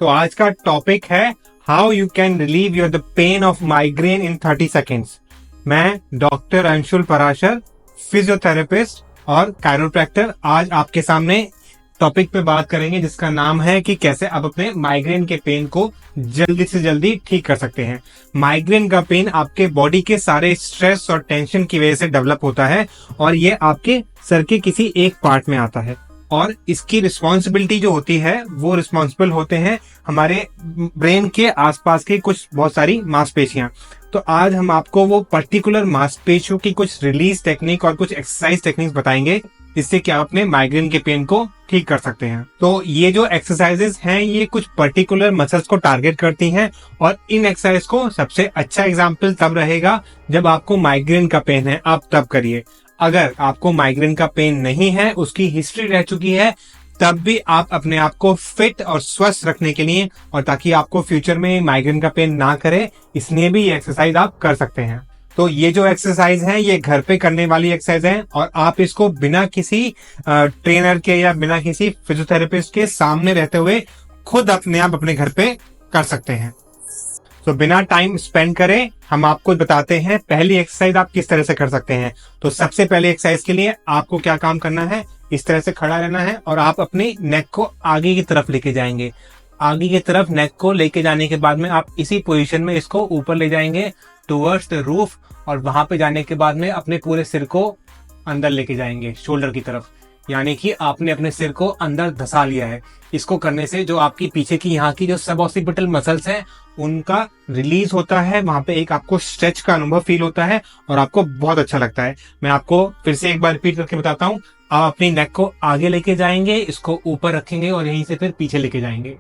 तो आज का टॉपिक है how you can relieve your the pain of migraine in 30 seconds. मैं डॉक्टर अंशुल पराशर, फिजियोथेरेपिस्ट और कायरोप्रैक्टर, आज आपके सामने टॉपिक पे बात करेंगे जिसका नाम है कि कैसे आप अपने माइग्रेन के पेन को जल्दी से जल्दी ठीक कर सकते हैं। माइग्रेन का पेन आपके बॉडी के सारे स्ट्रेस और टेंशन की वजह से डेवलप होता है और ये आपके सर के किसी एक पार्ट में आता है और इसकी रिस्पॉन्सिबिलिटी जो होती है वो रिस्पॉन्सिबल होते हैं हमारे ब्रेन के आसपास के कुछ बहुत सारी मांसपेशियां। तो आज हम आपको वो पर्टिकुलर मांसपेशियों की कुछ रिलीज टेक्निक और कुछ एक्सरसाइज टेक्निक्स बताएंगे जिससे कि आप अपने माइग्रेन के पेन को ठीक कर सकते हैं। तो ये जो एक्सरसाइजेस हैं ये कुछ पर्टिकुलर मसल्स को टारगेट करती हैं और इन एक्सरसाइज को सबसे अच्छा एग्जांपल तब रहेगा जब आपको माइग्रेन का पेन है, आप तब करिए। अगर आपको माइग्रेन का पेन नहीं है, उसकी हिस्ट्री रह चुकी है, तब भी आप अपने आप को फिट और स्वस्थ रखने के लिए और ताकि आपको फ्यूचर में माइग्रेन का पेन ना करे, इसलिए भी ये एक्सरसाइज आप कर सकते हैं। तो ये जो एक्सरसाइज है ये घर पे करने वाली एक्सरसाइज है और आप इसको बिना किसी ट्रेनर के या बिना किसी फिजियोथेरेपिस्ट के सामने रहते हुए खुद अपने आप अपने घर पे कर सकते हैं। तो बिना टाइम स्पेंड करे हम आपको बताते हैं पहली एक्सरसाइज आप किस तरह से कर सकते हैं। तो सबसे पहले एक्सरसाइज के लिए आपको क्या काम करना है, इस तरह से खड़ा रहना है और आप अपनी नेक को आगे की तरफ लेके जाएंगे। आगे की तरफ नेक को लेके जाने के बाद में आप इसी पोजीशन में इसको ऊपर ले जाएंगे टुवर्ड्स द रूफ और वहां पे जाने के बाद में अपने पूरे सिर को अंदर लेके जाएंगे शोल्डर की तरफ, यानी कि आपने अपने सिर को अंदर धसा लिया है। इसको करने से जो आपकी पीछे की यहाँ की जो सब ऑक्सीपिटल मसल्स हैं उनका रिलीज होता है, वहां पे एक आपको स्ट्रेच का अनुभव फील होता है और आपको बहुत अच्छा लगता है। मैं आपको फिर से एक बार रिपीट करके बताता हूँ। आप अपनी नेक को आगे लेके जाएंगे, इसको ऊपर रखेंगे और यहीं से फिर पीछे लेके जाएंगे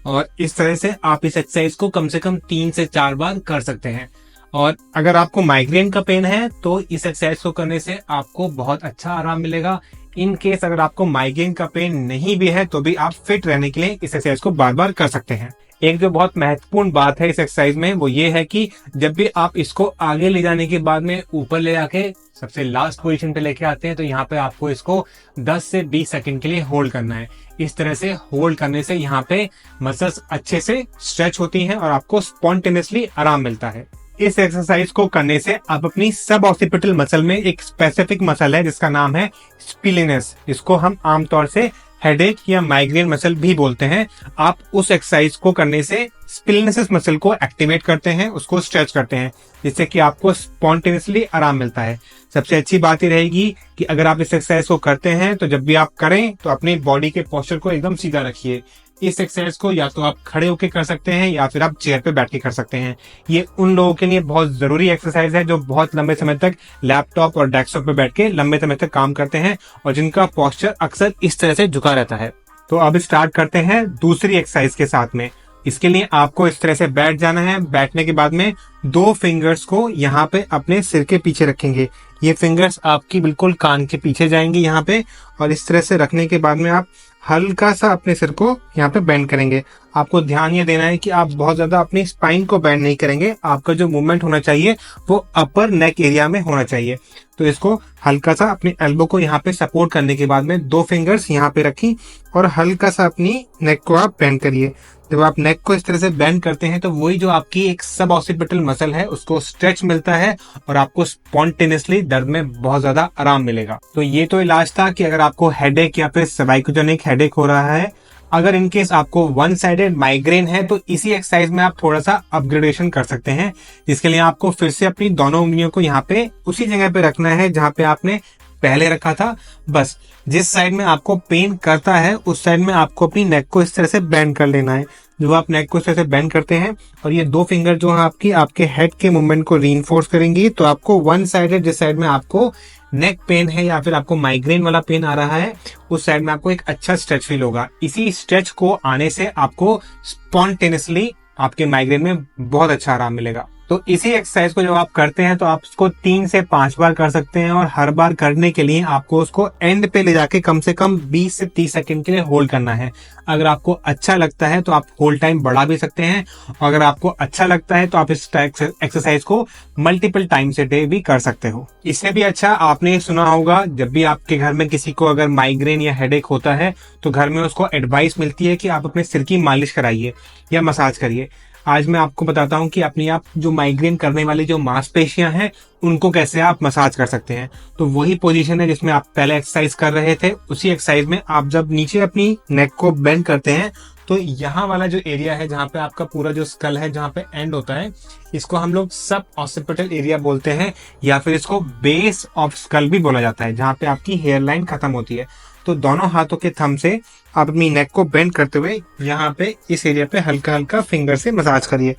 और इस तरह से आप इस एक्सरसाइज को कम से कम 3 से 4 बार कर सकते हैं। और अगर आपको माइग्रेन का पेन है तो इस एक्सरसाइज को करने से आपको बहुत अच्छा आराम मिलेगा। इन केस अगर आपको माइग्रेन का पेन नहीं भी है तो भी आप फिट रहने के लिए इस एक्सरसाइज को बार बार कर सकते हैं। एक जो बहुत महत्वपूर्ण बात है इस एक्सरसाइज में वो ये है कि जब भी आप इसको आगे ले जाने के बाद में ऊपर ले जाके सबसे लास्ट पोजीशन पे लेके आते हैं तो यहाँ पे आपको इसको 10 से 20 सेकंड के लिए होल्ड करना है। इस तरह से होल्ड करने से यहाँ पे मसल्स अच्छे से स्ट्रेच होती हैं और आपको स्पॉन्टेनियसली आराम मिलता है। इस एक्सरसाइज को करने से आप अपनी सब ऑक्सीपिटल मसल में एक स्पेसिफिक मसल है जिसका नाम है स्प्लिनेस, इसको हम आमतौर से हेडेक या माइग्रेन मसल भी बोलते हैं। आप उस एक्सरसाइज को करने से स्प्लिनेस मसल को एक्टिवेट करते हैं, उसको स्ट्रेच करते हैं जिससे कि आपको स्पॉन्टेनियसली आराम मिलता है। सबसे अच्छी बात ये रहेगी कि अगर आप इस एक्सरसाइज को करते हैं तो जब भी आप करें तो अपनी बॉडी के पोस्चर को एकदम सीधा रखिए। इस एक्सरसाइज को या तो आप खड़े होकर कर सकते हैं या फिर आप चेयर पे बैठ के कर सकते हैं। ये उन लोगों के लिए बहुत जरूरी एक्सरसाइज है जो बहुत लंबे समय तक लैपटॉप और डेस्कटॉप पे बैठ के लंबे समय तक काम करते हैं और जिनका पोस्चर अक्सर इस तरह से झुका रहता है। तो अब स्टार्ट करते हैं दूसरी एक्सरसाइज के साथ में। इसके लिए आपको इस तरह से बैठ जाना है। बैठने के बाद में 2 फिंगर्स को यहाँ पे अपने सिर के पीछे रखेंगे। ये फिंगर्स आपकी बिल्कुल कान के पीछे जाएंगी यहाँ पे और इस तरह से रखने के बाद में आप हल्का सा अपने सिर को यहाँ पे बेंड करेंगे। आपको ध्यान ये देना है कि आप बहुत ज्यादा अपनी स्पाइन को बेंड नहीं करेंगे। आपका जो मूवमेंट होना चाहिए वो अपर नेक एरिया में होना चाहिए। तो इसको हल्का सा अपनी एल्बो को यहाँ पे सपोर्ट करने के बाद में 2 फिंगर्स यहाँ पे रखी और हल्का सा अपनी नेक को आप बेंड करिए। जब आप नेक को इस तरह से बेंड करते हैं तो वही जो आपकी एक सब ऑक्सीपिटल मसल है उसको स्ट्रेच मिलता है और आपको स्पॉन्टेनियसली दर्द में बहुत ज्यादा आराम मिलेगा। तो ये तो इलाज था कि अगर आपको हेडेक या फिर सर्वाइकोजेनिक हेडेक हो रहा है। अगर इनकेस आपको वन साइडेड माइग्रेन है तो इसी एक्सरसाइज में आप थोड़ा सा अपग्रेडेशन कर सकते हैं, जिसके लिए आपको फिर से अपनी दोनों उंगलियों को यहाँ पे उसी जगह पे रखना है जहाँ पे आपने पहले रखा था। बस जिस साइड में आपको पेन करता है उस साइड में आपको अपनी नेक को इस तरह से बेंड कर लेना है। जब आप नेक को इस तरह से बेंड करते हैं और ये 2 फिंगर जो है आपके हेड के मूवमेंट को रीइंफोर्स करेंगी तो आपको वन साइडेड जिस साइड में आपको नेक पेन है या फिर आपको माइग्रेन वाला पेन आ रहा है उस साइड में आपको एक अच्छा स्ट्रेच फील होगा। इसी स्ट्रेच को आने से आपको स्पॉन्टेनियसली आपके माइग्रेन में बहुत अच्छा आराम मिलेगा। तो इसी एक्सरसाइज को जब आप करते हैं तो आप उसको 3 से 5 बार कर सकते हैं, और हर बार करने के लिए आपको उसको एंड पे ले जाके कम से कम 20 से 30 सेकंड के लिए होल्ड करना है। अगर आपको अच्छा लगता है तो आप होल्ड टाइम बढ़ा भी सकते हैं, और अगर आपको अच्छा लगता है तो आप इस एक्सरसाइज को मल्टीपल टाइम से डे भी कर सकते हो। इससे भी अच्छा आपने सुना होगा, जब भी आपके घर में किसी को अगर माइग्रेन या हेडेक होता है तो घर में उसको एडवाइस मिलती है कि आप अपने सिर की मालिश कराइए या मसाज करिए। आज मैं आपको बताता हूं कि अपनी आप जो माइग्रेन करने वाली जो मांसपेशियां हैं उनको कैसे आप मसाज कर सकते हैं। तो वही पोजीशन है जिसमें आप पहले एक्सरसाइज कर रहे थे। उसी एक्सरसाइज में आप जब नीचे अपनी नेक को बेंड करते हैं तो यहाँ वाला जो एरिया है जहाँ पे आपका पूरा जो स्कल है, जहाँ पे एंड होता है, इसको हम लोग सब ऑक्सीपिटल एरिया बोलते हैं, या फिर इसको बेस ऑफ स्कल भी बोला जाता है, जहाँ पे आपकी हेयर लाइन खत्म होती है। तो दोनों हाथों के थंब से आप अपनी नेक को बेंड करते हुए यहाँ पे इस एरिया पे हल्का हल्का फिंगर से मसाज करिए।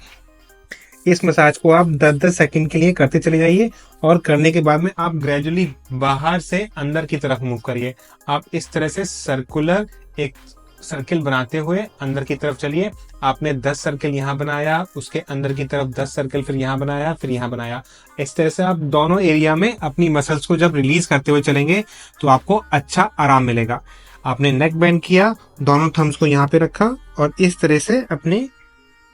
इस मसाज को आप 10-10 सेकंड के लिए करते चले जाइए, और करने के बाद में आप ग्रेजुअली बाहर से अंदर की तरफ मूव करिए। आप इस तरह से सर्कुलर एक सर्किल बनाते हुए अंदर की तरफ चलिए। आपने 10 सर्किल यहाँ बनाया, उसके अंदर की तरफ 10 सर्किल, फिर यहाँ बनाया, फिर यहाँ बनाया। इस तरह से आप दोनों एरिया में अपनी मसल्स को जब रिलीज करते हुए चलेंगे तो आपको अच्छा आराम मिलेगा। आपने नेक बेंड किया, दोनों थम्स को यहाँ पे रखा, और इस तरह से अपने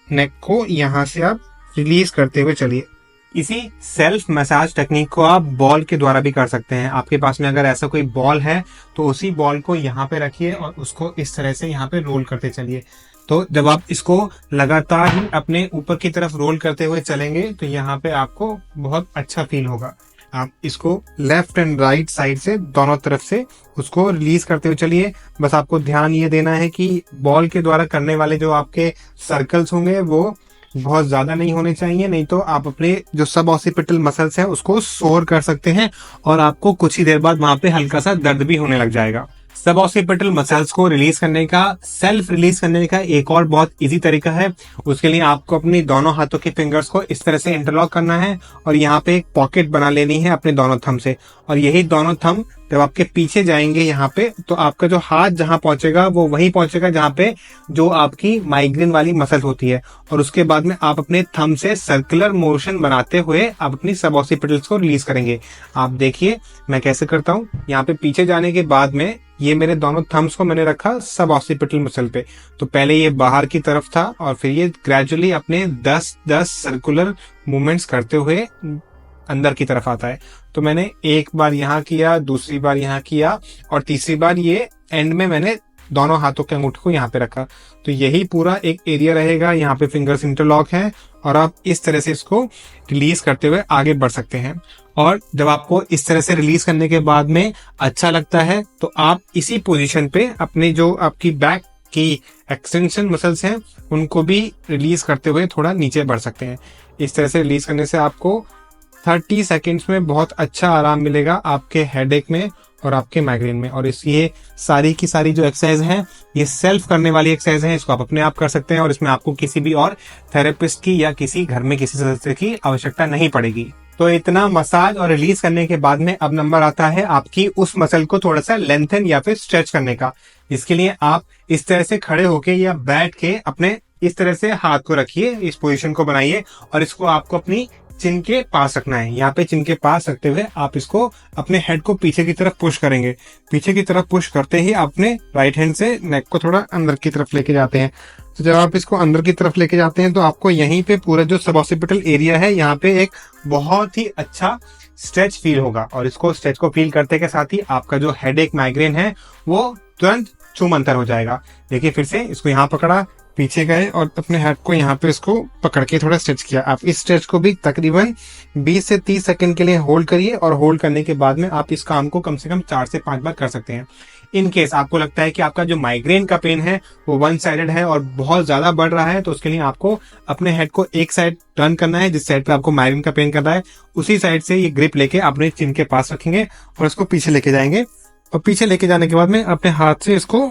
नेक को यहाँ से आप रिलीज करते हुए चलिए। इसी सेल्फ मसाज टेक्निक को आप बॉल के द्वारा भी कर सकते हैं। आपके पास में अगर ऐसा कोई बॉल है तो उसी बॉल को यहाँ पे रखिए और उसको इस तरह से यहाँ पे रोल करते चलिए। तो जब आप इसको लगातार ही अपने ऊपर की तरफ रोल करते हुए चलेंगे तो यहाँ पे आपको बहुत अच्छा फील होगा। आप इसको लेफ्ट एंड राइट साइड से दोनों तरफ से उसको रिलीज करते हुए चलिए। बस आपको ध्यान ये देना है कि बॉल के द्वारा करने वाले जो आपके सर्कल्स होंगे वो बहुत ज्यादा नहीं होने चाहिए, नहीं तो आप अपने जो सब ऑक्सीपिटल मसल्स हैं उसको सोर कर सकते हैं और आपको कुछ ही देर बाद वहां पे हल्का सा दर्द भी होने लग जाएगा। सब ऑक्सीपिटल मसल्स को रिलीज करने का, सेल्फ रिलीज करने का एक और बहुत इजी तरीका है। उसके लिए आपको अपनी दोनों हाथों के फिंगर्स को इस तरह से इंटरलॉक करना है और यहाँ पे एक पॉकेट बना लेनी है अपने दोनों थंब से, और यही दोनों थंब जब आपके पीछे जाएंगे यहाँ पे तो आपका जो हाथ जहां पहुंचेगा वो वहीं पहुंचेगा जहां पे जो आपकी माइग्रेन वाली मसल होती है। और उसके बाद में आप अपने थंब से सर्कुलर मोशन बनाते हुए आप अपनी सब ऑक्सीपिटल्स को रिलीज करेंगे। आप देखिए मैं कैसे करता हूँ। यहाँ पे पीछे जाने के बाद में ये मेरे दोनों थम्स को मैंने रखा सब ऑक्सीपिटल मसल पे। तो पहले ये बाहर की तरफ था और फिर ये ग्रेजुअली अपने 10-10 सर्कुलर मूवमेंट्स करते हुए अंदर की तरफ आता है। तो मैंने एक बार यहाँ किया, दूसरी बार यहाँ किया, और तीसरी बार ये एंड में मैंने दोनों हाथों के अंगूठे को यहाँ पे रखा। तो यही पूरा एक एरिया रहेगा। यहाँ पे फिंगर्स इंटरलॉक है और आप इस तरह से इसको रिलीज करते हुए आगे बढ़ सकते हैं। और जब आपको इस तरह से रिलीज करने के बाद में अच्छा लगता है तो आप इसी पोजीशन पे अपने जो आपकी बैक की एक्सटेंशन मसल्स हैं उनको भी रिलीज करते हुए थोड़ा नीचे बढ़ सकते हैं। इस तरह से रिलीज करने से आपको 30 सेकेंड्स में बहुत अच्छा आराम मिलेगा आपके हेडेक में और आपके माइग्रेन में। और ये सारी की सारी जो एक्सरसाइज हैं ये सेल्फ करने वाली एक्सरसाइज हैं, इसको आप अपने आप कर सकते हैं और इसमें आपको किसी भी और थेरेपिस्ट की या किसी घर में किसी सदस्य की आवश्यकता नहीं पड़ेगी। तो इतना मसाज और रिलीज करने के बाद में अब नंबर आता है आपकी उस मसल को थोड़ा सा लेंथन या फिर स्ट्रेच करने का। इसके लिए आप इस तरह से खड़े होके या बैठ के अपने इस तरह से हाथ को रखिए, इस पोजीशन को बनाइए और इसको आपको अपनी चिन के पास रखना है। यहाँ पे चिन के पास रखते हुए आप इसको अपने हेड को पीछे की तरफ पुश करेंगे। पीछे की तरफ पुश करते ही अपने राइट हैंड से नेक को थोड़ा अंदर की तरफ लेके जाते हैं। तो जब आप इसको अंदर की तरफ लेके जाते हैं तो आपको यहीं पे पूरा जो सब ऑक्सीपिटल एरिया है यहाँ पे एक बहुत ही अच्छा स्ट्रेच फील होगा। और इसको स्ट्रेच को फील करते के साथ ही आपका जो हेडेक माइग्रेन है वो तुरंत छूमंतर हो जाएगा। देखिए फिर से इसको यहाँ पकड़ा, पीछे गए और अपने हाथ को यहाँ पे इसको पकड़ के थोड़ा स्ट्रेच किया। आप इस स्ट्रेच को भी तकरीबन 20 से 30 सेकंड के लिए होल्ड करिए और होल्ड करने के बाद में आप इस काम को कम से कम 4 से 5 बार कर सकते हैं। इन केस आपको लगता है कि आपका जो माइग्रेन का पेन है वो वन साइडेड है और बहुत ज्यादा बढ़ रहा है तो उसके लिए आपको अपने हेड को एक साइड टर्न करना है। जिस साइड पे आपको माइग्रेन का पेन कर रहा है उसी साइड से ये ग्रिप लेके अपने चिन के पास रखेंगे और इसको पीछे लेके जाएंगे। और पीछे लेके जाने के बाद में अपने हाथ से इसको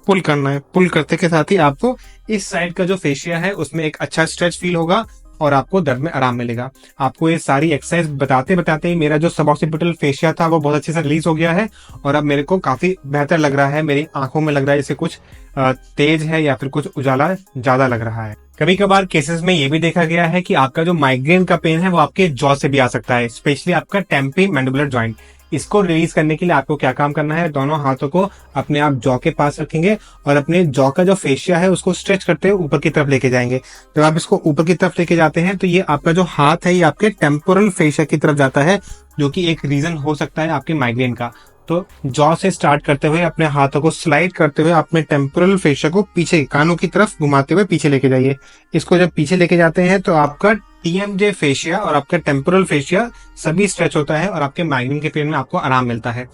पुल करना है। पुल करते के साथ ही आपको इस साइड का जो फेशिया है उसमें एक अच्छा स्ट्रेच फील होगा और आपको दर्द में आराम मिलेगा। आपको ये सारी एक्सरसाइज बताते बताते ही मेरा जो सब ऑक्सीपिटल फेशिया था वो बहुत अच्छे से रिलीज हो गया है और अब मेरे को काफी बेहतर लग रहा है। मेरी आंखों में लग रहा है जैसे कुछ तेज है या फिर कुछ उजाला ज्यादा लग रहा है। कभी कभार केसेस में ये भी देखा गया है कि आपका जो माइग्रेन का पेन है वो आपके जॉ से भी आ सकता है, स्पेशली आपका टेम्पी मैंडिबुलर जॉइंट। इसको रिलीज करने के लिए आपको क्या काम करना है, दोनों हाथों को अपने आप जॉ के पास रखेंगे और अपने जॉ का जो फेशिया है उसको स्ट्रेच करते हुए ऊपर की तरफ लेके जाएंगे। जब आप इसको ऊपर की तरफ लेके जाते हैं तो ये आपका जो हाथ है ये आपके टेम्पोरल फेशिया की तरफ जाता है, जो कि एक रीजन हो सकता है आपके माइग्रेन का। तो जॉ से स्टार्ट करते हुए अपने हाथों को स्लाइड करते हुए अपने टेम्पोरल फेशिया को पीछे कानों की तरफ घुमाते हुए पीछे लेके जाइए। इसको जब पीछे लेके जाते हैं तो आपका टीएमजे फेशिया और आपका टेम्पोरल फेशिया सभी स्ट्रेच होता है और आपके माइग्रेन के पेन में आपको आराम मिलता है।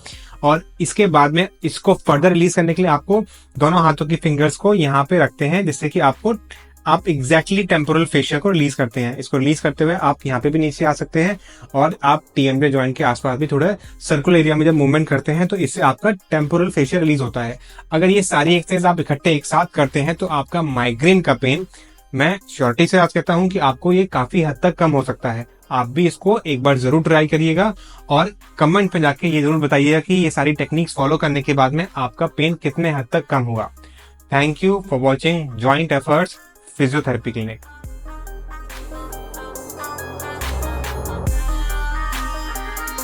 और इसके बाद में इसको फर्दर रिलीज करने के लिए आपको दोनों हाथों की फिंगर्स को यहाँ पे रखते हैं, जिससे कि आप एग्जैक्टली टेम्पोरल फेशिया को रिलीज करते हैं। इसको रिलीज करते हुए आप यहाँ पे भी नीचे आ सकते हैं और आप टीएमजे जॉइंट के आसपास भी थोड़ा सर्कुलर एरिया में जब मूवमेंट करते हैं तो इससे आपका टेम्पोरल फेशिया रिलीज होता है। अगर ये सारी एक्सरसाइज आप इकट्ठे एक साथ करते हैं तो आपका माइग्रेन का पेन, मैं श्योरिटी से आज कहता हूं कि आपको ये काफी हद तक कम हो सकता है। आप भी इसको एक बार जरूर ट्राई करिएगा और कमेंट में जाके ये जरूर बताइएगा कि ये सारी टेक्निक्स फॉलो करने के बाद में आपका पेन कितने हद तक कम हुआ। Thank you for watching joint efforts physiotherapy clinic.